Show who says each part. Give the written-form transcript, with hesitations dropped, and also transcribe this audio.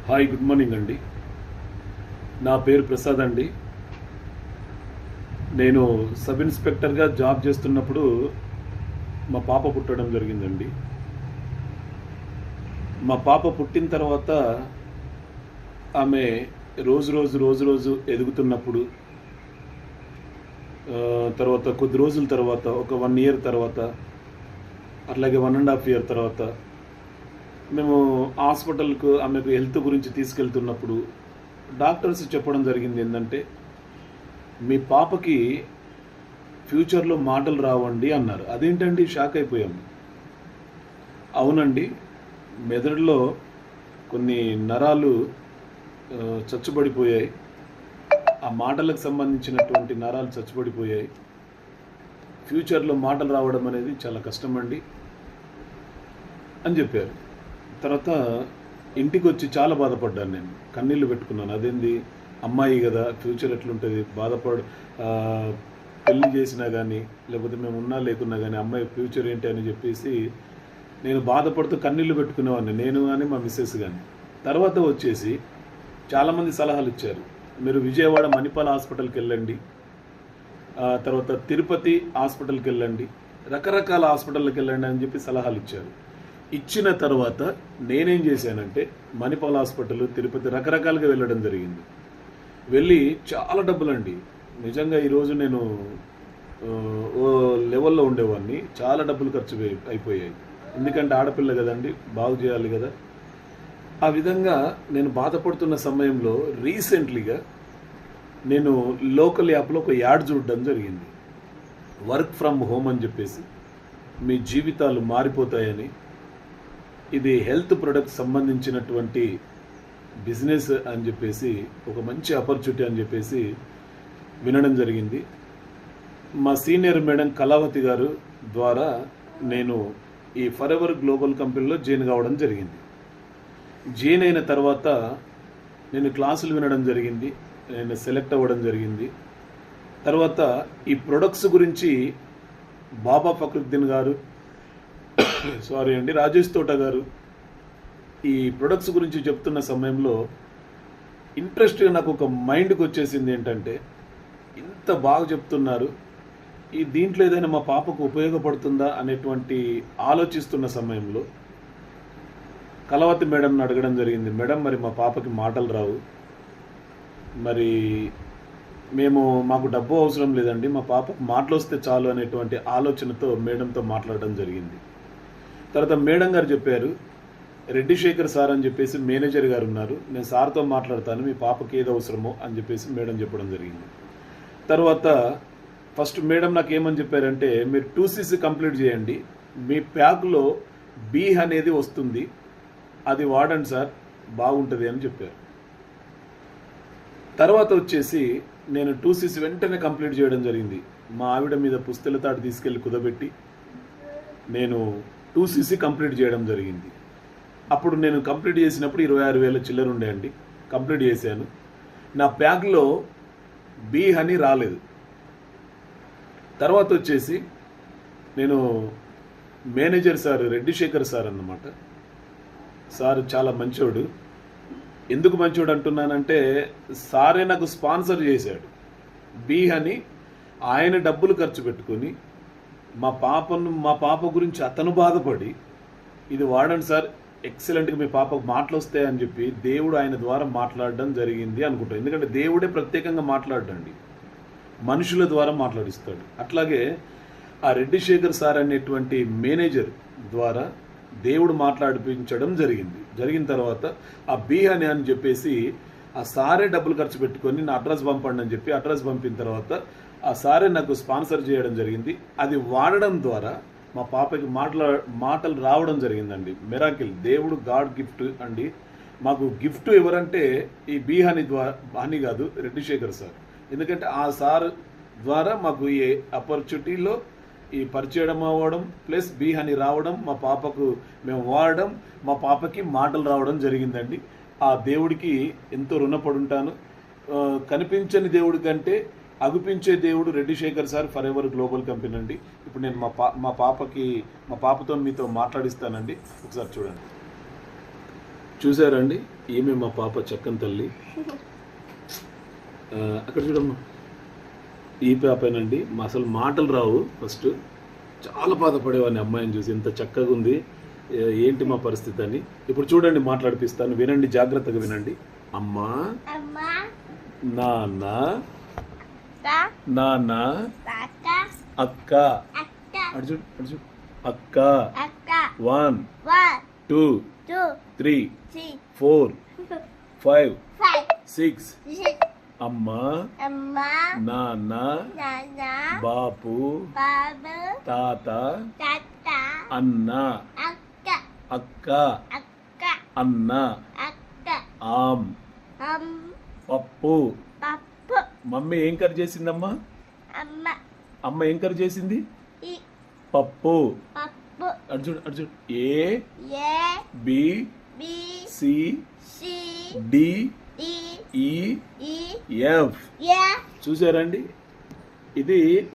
Speaker 1: Hi, good morning అండి. నా పేరు ప్రసాద్ అండి. నేను సబ్ ఇన్స్పెక్టర్గా జాబ్ చేస్తున్నప్పుడు మా పాప పుట్టడం జరిగిందండి. మా పాప పుట్టిన తర్వాత ఆమె రోజు ఎదుగుతున్నప్పుడు తర్వాత కొద్ది రోజుల తర్వాత ఒక 1 year తర్వాత అట్లాగే 1.5 year తర్వాత మేము హాస్పిటల్కు ఆమెకు హెల్త్ గురించి తీసుకెళ్తున్నప్పుడు డాక్టర్స్ చెప్పడం జరిగింది ఏంటంటే, మీ పాపకి ఫ్యూచర్లో మాటలు రావండి అన్నారు. అదేంటండి, షాక్ అయిపోయాము. అవునండి, మెదడులో కొన్ని నరాలు చచ్చుబడిపోయాయి. ఆ మాటలకు సంబంధించినటువంటి నరాలు చచ్చుబడిపోయాయి. ఫ్యూచర్లో మాటలు రావడం అనేది చాలా కష్టమండి అని చెప్పారు. తర్వాత ఇంటికి వచ్చి చాలా బాధపడ్డాను. నేను కన్నీళ్ళు పెట్టుకున్నాను. అదేంది, అమ్మాయి కదా, ఫ్యూచర్ ఎట్లుంటుంది, పెళ్లి చేసినా కానీ లేకపోతే మేము ఉన్నా లేకున్నా కానీ అమ్మాయి ఫ్యూచర్ ఏంటి అని చెప్పేసి నేను బాధపడుతూ కన్నీళ్ళు పెట్టుకునేవాడిని, నేను కానీ మా మిస్సెస్ కానీ. తర్వాత వచ్చేసి చాలామంది సలహాలు ఇచ్చారు. మీరు విజయవాడ మణిపాల్ హాస్పిటల్కి వెళ్ళండి, తర్వాత తిరుపతి హాస్పిటల్కి వెళ్ళండి, రకరకాల హాస్పిటల్కి వెళ్ళండి అని చెప్పి సలహాలు ఇచ్చారు. ఇచ్చిన తర్వాత నేనేం చేశానంటే మణిపాల్ హాస్పిటల్, తిరుపతి రకరకాలుగా వెళ్ళడం జరిగింది. వెళ్ళి చాలా డబ్బులండి, నిజంగా ఈరోజు నేను ఓ లెవెల్లో ఉండేవాడిని. చాలా డబ్బులు ఖర్చు అయిపోయాయి. ఎందుకంటే ఆడపిల్ల కదండి, బాగు చేయాలి కదా. ఆ విధంగా నేను బాధపడుతున్న సమయంలో రీసెంట్లీగా నేను లోకల్ యాప్లో ఒక యాడ్ చూడడం జరిగింది. వర్క్ ఫ్రమ్ హోమ్ అని చెప్పేసి, మీ జీవితాలు మారిపోతాయని, ఇది హెల్త్ ప్రొడక్ట్స్ సంబంధించినటువంటి బిజినెస్ అని చెప్పేసి, ఒక మంచి ఆపర్చునిటీ అని చెప్పేసి వినడం జరిగింది. మా సీనియర్ మేడం కళావతి గారు ద్వారా నేను ఈ ఫర్ ఎవర్ గ్లోబల్ కంపెనీలో జాయిన్ కావడం జరిగింది. జాయిన్ అయిన తర్వాత నేను క్లాసులు వినడం జరిగింది, నేను సెలెక్ట్ అవ్వడం జరిగింది. తర్వాత ఈ ప్రొడక్ట్స్ గురించి బాబా ఫక్రుద్దీన్ గారు, రాజేష్ తోట గారు ఈ ప్రొడక్ట్స్ గురించి చెప్తున్న సమయంలో ఇంట్రెస్ట్గా నాకు ఒక మైండ్కి వచ్చేసింది ఏంటంటే, ఇంత బాగా చెప్తున్నారు, ఈ దీంట్లో ఏదైనా మా పాపకు ఉపయోగపడుతుందా అనేటువంటి ఆలోచిస్తున్న సమయంలో కళావతి మేడంని అడగడం జరిగింది. మేడం, మరి మా పాపకి మాటలు రావు, మరి మాకు డబ్బు అవసరం లేదండి, మా పాపకు మాటలు వస్తే చాలు అనేటువంటి ఆలోచనతో మేడంతో మాట్లాడడం జరిగింది. తర్వాత మేడం గారు చెప్పారు, రెడ్డి శేఖర్ సార్ అని చెప్పేసి మేనేజర్ గారు ఉన్నారు, నేను సార్తో మాట్లాడతాను, మీ పాపకి ఏది అవసరమో అని చెప్పేసి మేడం చెప్పడం జరిగింది. తర్వాత ఫస్ట్ మేడం నాకు ఏమని చెప్పారంటే, మీరు 2cc కంప్లీట్ చేయండి, మీ ప్యాక్లో బీ అనేది వస్తుంది, అది వాడండి సార్, బాగుంటుంది అని చెప్పారు. తర్వాత వచ్చేసి నేను 2cc వెంటనే కంప్లీట్ చేయడం జరిగింది. మా ఆవిడ మీద పుస్తల తాడు తీసుకెళ్ళి కుదబెట్టి నేను 2cc కంప్లీట్ చేయడం జరిగింది. అప్పుడు నేను కంప్లీట్ చేసినప్పుడు 26,000 చిల్లర ఉండేయండి. కంప్లీట్ చేశాను. నా ప్యాక్లో బీ హనీ రాలేదు. తర్వాత వచ్చేసి నేను manager sir, Reddy Shekhar sir అన్నమాట, సార్ చాలా మంచోడు. ఎందుకు మంచోడు అంటున్నానంటే, సారే నాకు స్పాన్సర్ చేశాడు. బీ హనీ ఆయన డబ్బులు ఖర్చు పెట్టుకొని మా పాప గురించి అతను బాధపడి, ఇది వాడండి సార్, ఎక్సలెంట్గా మీ పాపకు మాటలు వస్తాయని చెప్పి దేవుడు ఆయన ద్వారా మాట్లాడడం జరిగింది అనుకుంటాను. ఎందుకంటే దేవుడే ప్రత్యేకంగా మాట్లాడండి, మనుషుల ద్వారా మాట్లాడిస్తాడు. అట్లాగే ఆ రెడ్డి శేఖర్ సార్ అనేటువంటి మేనేజర్ ద్వారా దేవుడు మాట్లాడిపించడం జరిగిన తర్వాత ఆ బీ అని చెప్పేసి ఆ సారే డబ్బులు ఖర్చు పెట్టుకొని నా అడ్రస్ పంపండి అని చెప్పి అడ్రస్ పంపిన తర్వాత ఆ సారే నాకు స్పాన్సర్ చేయడం జరిగింది. అది వాడడం ద్వారా మా పాపకి మాటలు రావడం జరిగిందండి. మిరాకిల్, దేవుడు గాడ్ గిఫ్ట్ అండి. మాకు గిఫ్ట్ ఎవరంటే ఈ బీ హనీ కాదు, రెడ్డి శేఖర్ సార్. ఎందుకంటే ఆ సార్ ద్వారా మాకు ఈ ఆపర్చునిటీలో ఈ పరిచయం అవ్వడం ప్లస్ బీ హనీ రావడం, మా పాపకు మేము వాడడం, మా పాపకి మాటలు రావడం జరిగిందండి. ఆ దేవుడికి ఎంతో రుణపడి ఉంటాను. కనిపించని దేవుడి కంటే అగుపించే దేవుడు Reddy Shekhar sir, forever global company అండి. ఇప్పుడు నేను మా పాపతో మీతో మాట్లాడిస్తానండి, ఒకసారి చూడండి. చూసారండి, ఈమె మా పాప చక్కని తల్లి. అక్కడ చూడమ్మా, ఈ పాపేనండి. అసలు మాటలు రావు. ఫస్ట్ చాలా బాధపడేవాడిని అమ్మాయిని చూసి, ఇంత చక్కగా ఉంది, ఏంటి మా పరిస్థితి అని. ఇప్పుడు చూడండి, మాట్లాడిపిస్తాను, వినండి, జాగ్రత్తగా వినండి. అమ్మా, నాన్న, నాన్న, అక్క, అర్జున్ అర్జున్, అక్క, 1 2 3 4 5 6. అమ్మా, నాన్న, బాపు, తాత, అన్న, అక్క, అన్న, ఆమ్, పప్పు. మమ్మీ ఏం కర్రీ చేసిందమ్మా? అమ్మ ఏం కర్రీ చేసింది? పప్పు. Arjun Arjun, A B C D E F. చూసారండి, ఇది